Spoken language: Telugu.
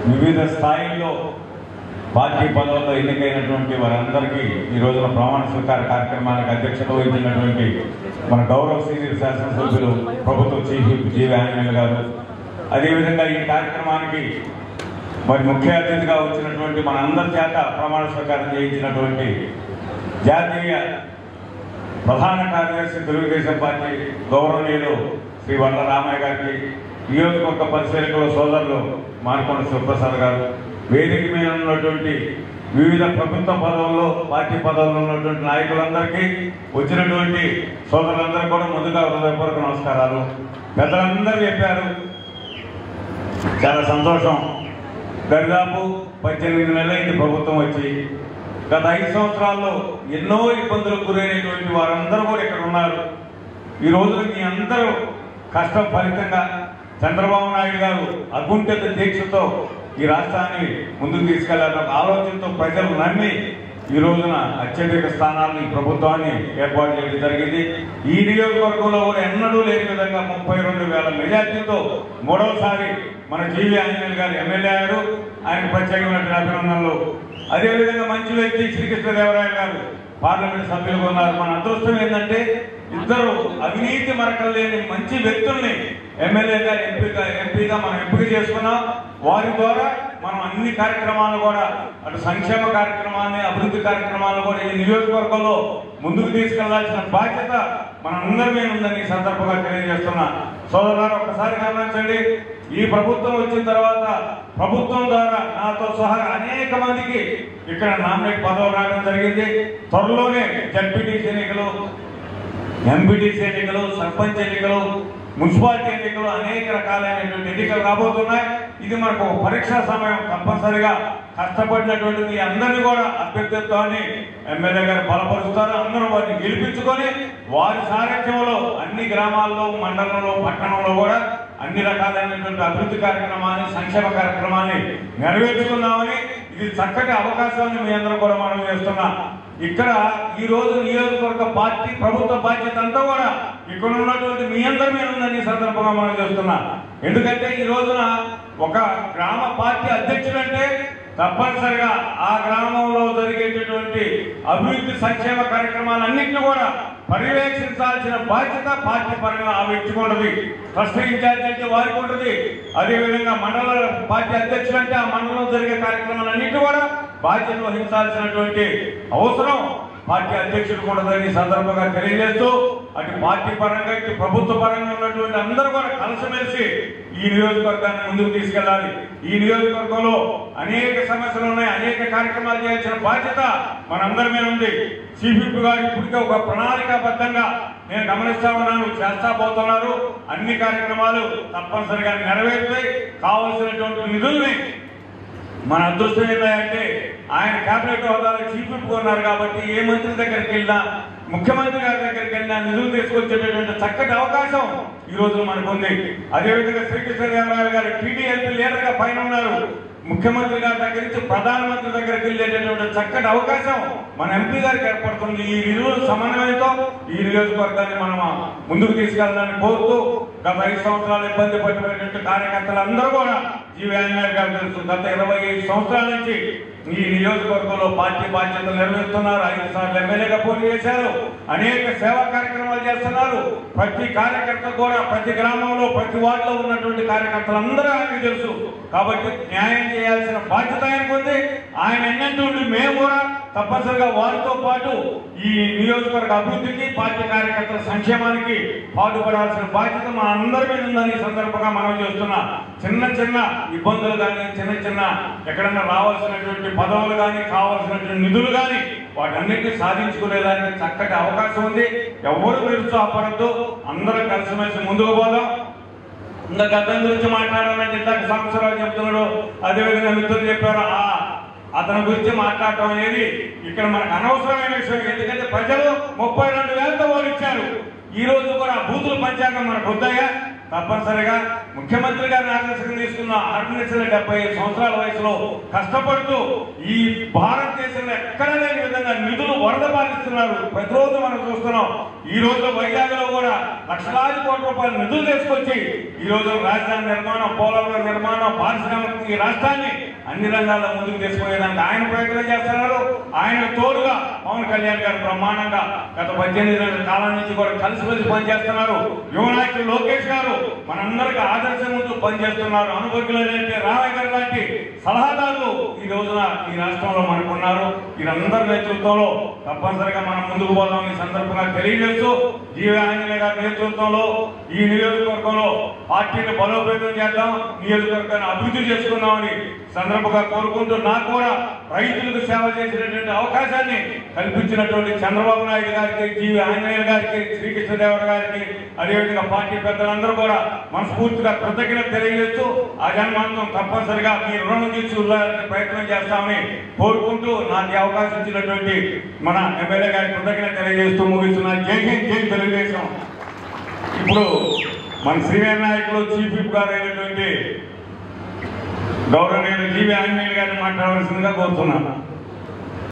వివిధ స్థాయిల్లో పార్టీ పదవుల్లో ఎన్నికైనటువంటి వారందరికీ ఈ రోజున ప్రమాణ స్వీకార కార్యక్రమానికి అధ్యక్షత వహించినటువంటి మన గౌరవ సీనియర్ శాసనసభ్యులు ప్రభుత్వ చీఫ్ విప్ జీవి ఆంజనేయులు గారు, అదేవిధంగా ఈ కార్యక్రమానికి మరి ముఖ్య అతిథిగా వచ్చినటువంటి మన అందరి చేత ప్రమాణ స్వీకారం చేయించినటువంటి జాతీయ ప్రధాన కార్యదర్శి తెలుగుదేశం పార్టీ గౌరవనీయులు శ్రీ వల్ల రామయ్య గారికి, నియోజకవర్గ పరిశీలకుల సోదరులు మానకొండ శివప్రసాద్ గారు, వేదిక మీద ఉన్నటువంటి వివిధ ప్రభుత్వ పదవుల్లో పార్టీ పదవుల్లో ఉన్నటువంటి నాయకులందరికీ, వచ్చినటువంటి సోదరులందరూ కూడా ముందుగా హృదయపూర్వక నమస్కారాలు. పెద్దలందరూ చెప్పారు, చాలా సంతోషం. దరిదాపు 18 నెలలైంది ప్రభుత్వం వచ్చి. గత 5 సంవత్సరాల్లో ఎన్నో ఇబ్బందులకు గురైనటువంటి వారందరూ కూడా ఇక్కడ ఉన్నారు. ఈ రోజు మీ అందరూ కష్టం ఫలితంగా చంద్రబాబు నాయుడు గారు అకుంఠిత దీక్షతో ఈ రాష్ట్రాన్ని ముందుకు తీసుకెళ్లాలన్న ఆలోచనతో ప్రజలు నమ్మి ఈ రోజున అత్యధిక స్థానాలను ఈ ప్రభుత్వాన్ని ఏర్పాటు చేయడం జరిగింది. ఈ నియోజకవర్గంలో కూడా ఎన్నడూ లేని విధంగా 32,000 మెజార్టీతో మూడవసారి మన జీవి ఆంజనేయులు గారు ఎమ్మెల్యే అయ్యారు. ఆయన ప్రత్యేకమైన అభినందనలు. అదేవిధంగా మంచి వ్యక్తి శ్రీకృష్ణదేవరాయలు గారు పార్లమెంట్ సభ్యులుగా ఉన్నారు. మన అదృష్టం ఏంటంటే ఇద్దరు అవినీతి మరకలు లేని మంచి వ్యక్తుల్ని ఎమ్మెల్యేగా ఎంపీగా మనం ఎంపిక చేసుకున్నాం. వారి ద్వారా మనం అన్ని కార్యక్రమాలు కూడా, అటు సంక్షేమ కార్యక్రమాన్ని, అభివృద్ధి కార్యక్రమాలను కూడా ఈ నియోజకవర్గంలో ముందుకు తీసుకెళ్లాల్సిన బాధ్యత మనందరి మీద ఉందని ఈ సందర్భంగా తెలియజేస్తున్నా. సోదరులారా, ఒక్కసారి గమనించండి. ఈ ప్రభుత్వం వచ్చిన తర్వాత ప్రభుత్వం ద్వారా నాతో సహా అనేక మందికి ఇక్కడ నామినేట్ పదవులు రావడం జరిగింది. త్వరలోనే జడ్పీటీసీ ఎన్నికలు, ఎంపీటీసీ ఎన్నికలు, సర్పంచ్ ఎన్నికలు, మున్సిపాలిటీ ఎన్నికలు, అనేక రకాలైనటువంటి ఎన్నికలు రాబోతున్నాయి. ఇది మనకు పరీక్షా సమయం. తప్పనిసరిగా కష్టపడినటువంటి మీ అందరినీ కూడా అభ్యర్థిత్వాన్ని ఎమ్మెల్యే గారు బలపరుస్తారు. అందరూ వారిని గెలిపించుకొని వారి సారథ్యంలో అన్ని గ్రామాల్లో, మండలంలో, పట్టణంలో కూడా అన్ని రకాలైనటువంటి అభివృద్ధి కార్యక్రమాన్ని, సంక్షేమ కార్యక్రమాన్ని నెరవేర్చుకుందామని, ఇది చక్కటి అవకాశాన్ని మీ అందరూ కూడా మనం చేస్తున్నాం. ఇక్కడ ఈ రోజు నియోజకవర్గ పార్టీ ప్రభుత్వ బాధ్యత అంతా కూడా ఇక్కడ ఉన్నటువంటి మీ అందరి మీద ఉందని ఈ సందర్భంగా మనం చేస్తున్నాం. ఎందుకంటే ఈ రోజున ఒక గ్రామ పార్టీ అధ్యక్షుడు అంటే తప్పనిసరిగా ఆ గ్రామంలో జరిగేటటువంటి అభివృద్ధి సంక్షేమ కార్యక్రమాలన్నింటినీ కూడా పర్యవేక్షించాల్సిన బాధ్యత పార్టీ పరంగా ఆ వ్యక్తికి ఉంటుంది. ట్రస్ట్ ఇన్ఛార్జ్ అంటే వారికి ఉంటుంది. అదేవిధంగా మండల పార్టీ అధ్యక్షుడు అంటే ఆ మండలంలో జరిగే కార్యక్రమాలన్నింటినీ కూడా బాధ్యత వహించాల్సినటువంటి అవసరం పార్టీ అధ్యక్షుడికి ఉండదని సందర్భంగా తెలియజేస్తూ, అటు పార్టీ పరంగా ఇటు ప్రభుత్వ పరంగా ఉన్నటువంటి అందరూ కూడా కలిసిమెలిసి ఈ నియోజకవర్గాన్ని ముందుకు తీసుకెళ్లాలి. ఈ నియోజకవర్గంలో అనేక సమస్యలు ఉన్నాయి, అనేక కార్యక్రమాలు చేయాల్సిన బాధ్యత మనందరి మీద ఉంది. చీఫ్ విప్ గారు ఇప్పటికే ఒక ప్రణాళికాబద్ధంగా నేను గమనిస్తా ఉన్నాను, చేస్తా పోతున్నారు. అన్ని కార్యక్రమాలు తప్పనిసరిగా నెరవేరుతాయి. కావలసినటువంటి నిధుల్ని, మన అదృష్టం ఏంటంటే ఆయన కేబినెట్ హోదాలో చీఫ్ విప్ ఉన్నారు కాబట్టి ఏ మంత్రి దగ్గరికి వెళ్ళినా, ముఖ్యమంత్రి గారి దగ్గరికి వెళ్ళినా నిధులు తీసుకొచ్చేటటువంటి చక్కటి అవకాశం ఈ రోజు మనకు ఉంది. అదేవిధంగా శ్రీకృష్ణదేవరాయలు గారు టీడీఎల్పీ లీడర్ గా పైన ఉన్నారు. ముఖ్యమంత్రి గారి దగ్గర నుంచి ప్రధానమంత్రి దగ్గరికి వెళ్ళేటటువంటి చక్కటి అవకాశం మన ఎంపీ గారికి ఏర్పడుతుంది. ఈ నిధుల సమన్వయంతో ఈ నియోజకవర్గాన్ని మనం ముందుకు తీసుకెళ్లాలని కోరుతూ, గత 5 సంవత్సరాలు ఇబ్బంది పడినటువంటి కార్యకర్తలందరూ కూడా జీవి ఆంజనేయులు గారు తెలుసు. గత 25 సంవత్సరాల నుంచి ఈ నియోజకవర్గంలో పార్టీ బాధ్యతలు నిర్వహిస్తున్నారు. 5 సార్లు ఎమ్మెల్యేగా పోటీ చేశారు. అనేక సేవా కార్యక్రమాలు చేస్తున్నారు. ప్రతి కార్యకర్త కూడా ప్రతి గ్రామంలో, ప్రతి వార్డులో ఉన్నటువంటి కార్యకర్తలందరూ ఆయనకు తెలుసు. కాబట్టి న్యాయం చేయాల్సిన బాధ్యత ఆయనకు ఉంది. ఆయన ఎన్నటువంటి మేము కూడా తప్పనిసరిగా వారితో పాటు ఈ నియోజకవర్గ అభివృద్ధికి, పార్టీ కార్యకర్తల సంక్షేమానికి పాటుపడాల్సిన బాధ్యత మన అందరి మీద ఉందని ఈ సందర్భంగా మనం చేస్తున్నా. చిన్న చిన్న ఇబ్బందులు కానీ, చిన్న చిన్న ఎక్కడన్నా రావాల్సినటువంటి పదవులు కానీ, కావాల్సినటువంటి నిధులు కానీ వాటన్నిటిని సాధించుకునేదానికి చక్కటి అవకాశం ఉంది. ఎవరు నిరుత్సాహపడద్దు, అందరం కలిసిమెలిసి ముందుకు పోదాం. ఇంకా గతం గురించి మాట్లాడాలంటే ఇందాక సంవత్సరాలు చెప్తున్నాడు, అదేవిధంగా మిత్రులు చెప్పారు, అతని గురించి మాట్లాడటం అనేది ఇక్కడ మనకు అనవసరమైన విషయం. ఎందుకంటే ప్రజలు 32,000తో ఓడించారు. ఈ రోజు కూడా బూతులు పంచాంగం మనకు వద్దాయా? తప్పనిసరిగా ముఖ్యమంత్రి గారిని ఆదర్శంగా తీసుకున్న ఆర్గనైజేషన్ 75 సంవత్సరాల వయసులో కష్టపడుతూ ఈ భారతదేశంలో ఎక్కడ లేని విధంగా నిధులు వరద పాలిస్తున్నారు. ప్రతిరోజు మనం చూస్తున్నాం. ఈ రోజు వైజాగ్లో కూడా లక్షలాది కోట్ల రూపాయల నిధులు తీసుకొచ్చి ఈ రోజు రాజధాని నిర్మాణం, పోలవరం నిర్మాణం, పారిశ్రామిక ఈ రాష్ట్రాన్ని అన్ని రంగాల్లో ముందుకు తీసుకుపోయేదానికి ఆయన ప్రయత్నం చేస్తున్నారు. ఆయన తోడుగా పవన్ కళ్యాణ్ గారు బ్రహ్మాండంగా గత 18 నెలల కాలం నుంచి కూడా కలిసి పనిచేస్తున్నారు. యువ నాయకులు లోకేష్ గారు మనందరికీ ఆదర్శం ముందు పనిచేస్తున్నారు. అనుభవజ్ఞులైన రామయ్య గారు లాంటి సలహాదారులు ఈ రోజున ఈ రాష్ట్రంలో మనకు ఉన్నారు. వీరందరి నేతృత్వంలో తప్పనిసరిగా మనం ముందుకు పోదాం ఈ సందర్భంగా తెలియజేస్తూ జీవి ఆంజనేయ గారి నేతృత్వంలో ఈ నియోజకవర్గంలో పార్టీని బలోపేతం చేద్దాం, నియోజకవర్గాన్ని అభివృద్ధి చేసుకుందామని సందర్భంగా కోరుకుంటూ నాకు కూడా రైతులకు సేవ చేసినటువంటి అవకాశాన్ని కల్పించినటువంటి చంద్రబాబు నాయుడు గారికి, జీవి ఆంజనేయ గారికి, శ్రీకృష్ణదేవరాయ గారికి, అదేవిధంగా పార్టీ పెద్దలందరూ కూడా మనస్ఫూర్తిగా కృతజ్ఞత తెలియజేస్తూ ఆ జన్మాంతం తప్పనిసరిగా మీ రుణం తీర్చుకోవాలని ప్రయత్నం చేస్తామని కోరుకుంటూ నాకు ఈ అవకాశం ఇచ్చినటువంటి మన ఎమ్మెల్యే గారికి కృతజ్ఞత తెలియజేస్తూ ముగిస్తున్నా. జై హింద్, జై తెలుగుదేశం. ఇప్పుడు మన సీనియర్ నాయకులు చీఫ్ విప్ గారు అయినటువంటి గౌరవనీయులు జీవి ఆంజనేయులు గారిని మాట్లాడవలసిందిగా కోరుతున్నాను.